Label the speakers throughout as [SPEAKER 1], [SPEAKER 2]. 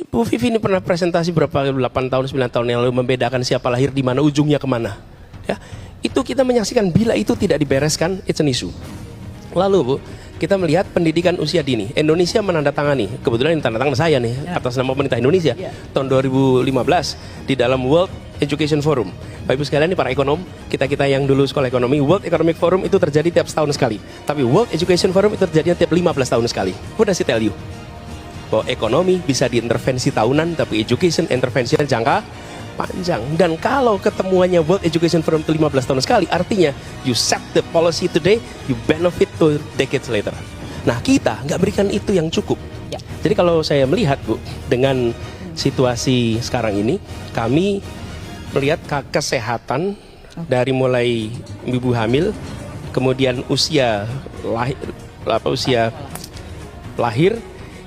[SPEAKER 1] Bu Vivi ini pernah presentasi berapa 8 tahun 9 tahun yang lalu membedakan siapa lahir di mana, ujungnya kemana. Ya, itu kita menyaksikan bila itu tidak dibereskan, it's an issue. Lalu Bu, kita melihat pendidikan usia dini. Indonesia menandatangani, kebetulan ini tanda tangan saya nih, atas nama pemerintah Indonesia, tahun 2015 di dalam World Education Forum. Bapak Ibu sekalian, ini para ekonom, kita yang dulu sekolah ekonomi, World Economic Forum itu terjadi tiap setahun sekali. Tapi World Education Forum itu terjadi tiap 15 tahun sekali. What does it tell you? Bahwa ekonomi bisa diintervensi tahunan, tapi education intervensinya jangka panjang. Dan kalau ketemuannya World Education Forum itu 15 tahun sekali, artinya you set the policy today, you benefit to decades later. Nah, kita nggak berikan itu yang cukup. Jadi kalau saya melihat Bu, dengan situasi sekarang ini, kami melihat kesehatan dari mulai ibu hamil, kemudian usia lahir,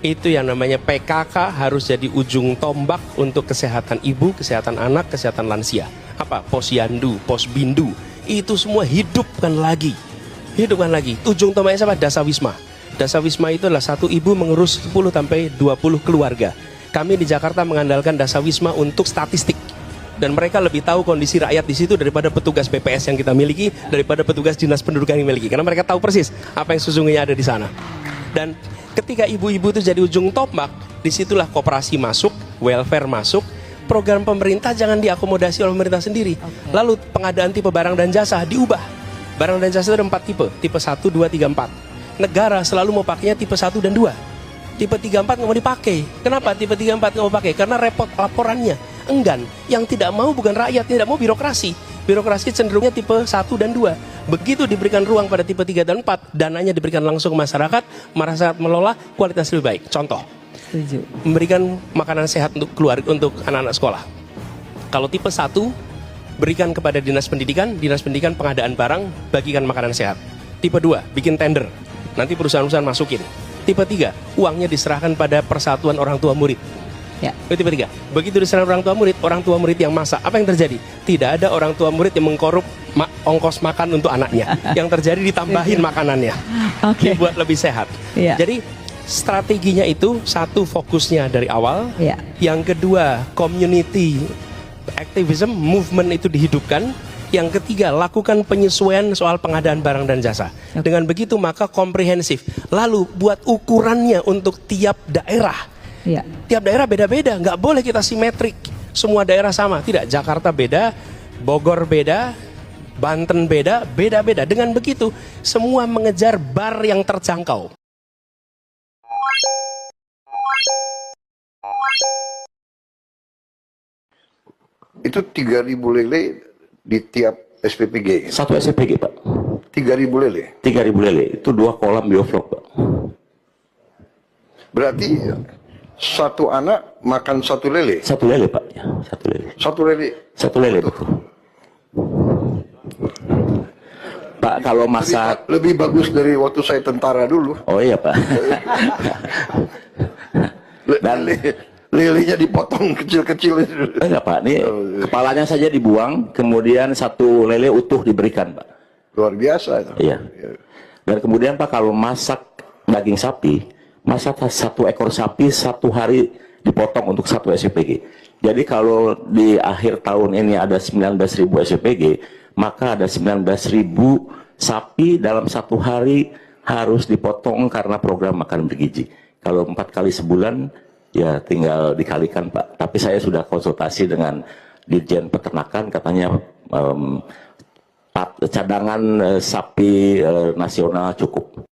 [SPEAKER 1] itu yang namanya PKK harus jadi ujung tombak untuk kesehatan ibu, kesehatan anak, kesehatan lansia. Apa? Posyandu, posbindu, itu semua hidupkan lagi. Ujung tombaknya siapa? Dasawisma. Dasawisma itu adalah satu ibu mengurus 10 sampai 20 keluarga. Kami di Jakarta mengandalkan Dasawisma untuk statistik. Dan mereka lebih tahu kondisi rakyat di situ daripada petugas BPS yang kita miliki, daripada petugas dinas pendudukan yang miliki. Karena mereka tahu persis apa yang sesungguhnya ada di sana. Dan ketika ibu-ibu itu jadi ujung tombak, disitulah koperasi masuk, welfare masuk, program pemerintah jangan diakomodasi oleh pemerintah sendiri. Lalu pengadaan tipe barang dan jasa diubah. Barang dan jasa itu ada 4 tipe, tipe 1, 2, 3, 4. Negara selalu mau pakainya tipe 1 dan 2. Tipe 3, 4 nggak mau dipakai. Kenapa tipe 3, 4 nggak mau pakai? Karena repot laporannya, enggan. Yang tidak mau bukan rakyat, tidak mau birokrasi. Birokrasi cenderungnya tipe 1 dan 2. Begitu diberikan ruang pada tipe 3 dan 4, dananya diberikan langsung ke masyarakat melola, kualitas lebih baik. Contoh, memberikan makanan sehat untuk keluarga, untuk anak-anak sekolah. Kalau tipe 1, berikan kepada dinas pendidikan pengadaan barang, bagikan makanan sehat. Tipe 2, bikin tender, nanti perusahaan-perusahaan masukin. Tipe 3, uangnya diserahkan pada persatuan orang tua murid. Tipe 3, begitu diserahkan orang tua murid yang masak, apa yang terjadi? Tidak ada orang tua murid yang mengkorup ongkos makan untuk anaknya. Yang terjadi ditambahin makanannya, dibuat lebih sehat. Jadi strateginya itu, satu, fokusnya dari awal. Yang kedua, community activism, movement itu dihidupkan. Yang ketiga, lakukan penyesuaian soal pengadaan barang dan jasa. Dengan begitu maka komprehensif. Lalu buat ukurannya untuk tiap daerah. Tiap daerah beda-beda, nggak boleh kita simetrik. Semua daerah sama, tidak. Jakarta beda, Bogor beda, Banten beda, beda-beda. Dengan begitu, semua mengejar bar yang terjangkau.
[SPEAKER 2] Itu 3.000 lele di tiap SPPG.
[SPEAKER 3] Satu SPPG, Pak.
[SPEAKER 2] 3.000 lele.
[SPEAKER 3] 3.000 lele, itu 2 kolam bioflok, Pak.
[SPEAKER 2] Berarti satu anak makan 1 lele.
[SPEAKER 3] 1 lele, Pak. Ya, 1 lele.
[SPEAKER 2] 1 lele.
[SPEAKER 3] 1 lele, betul. Pak, kalau masak
[SPEAKER 2] lebih bagus dari waktu saya tentara dulu.
[SPEAKER 3] Oh iya, Pak. Dan
[SPEAKER 2] lelenya dipotong kecil-kecil.
[SPEAKER 3] Enggak, Pak, ini kepalanya saja dibuang, kemudian 1 lele utuh diberikan, Pak.
[SPEAKER 2] Luar biasa itu.
[SPEAKER 3] Iya. Dan kemudian Pak, kalau masak daging sapi, masak 1 ekor sapi 1 hari dipotong untuk 1 SPG. Jadi kalau di akhir tahun ini ada 19.000 SPG, maka ada 19.000 sapi dalam 1 hari harus dipotong karena program makan bergizi. Kalau 4 kali sebulan, ya tinggal dikalikan, Pak. Tapi saya sudah konsultasi dengan Dirjen Peternakan, katanya cadangan sapi nasional cukup.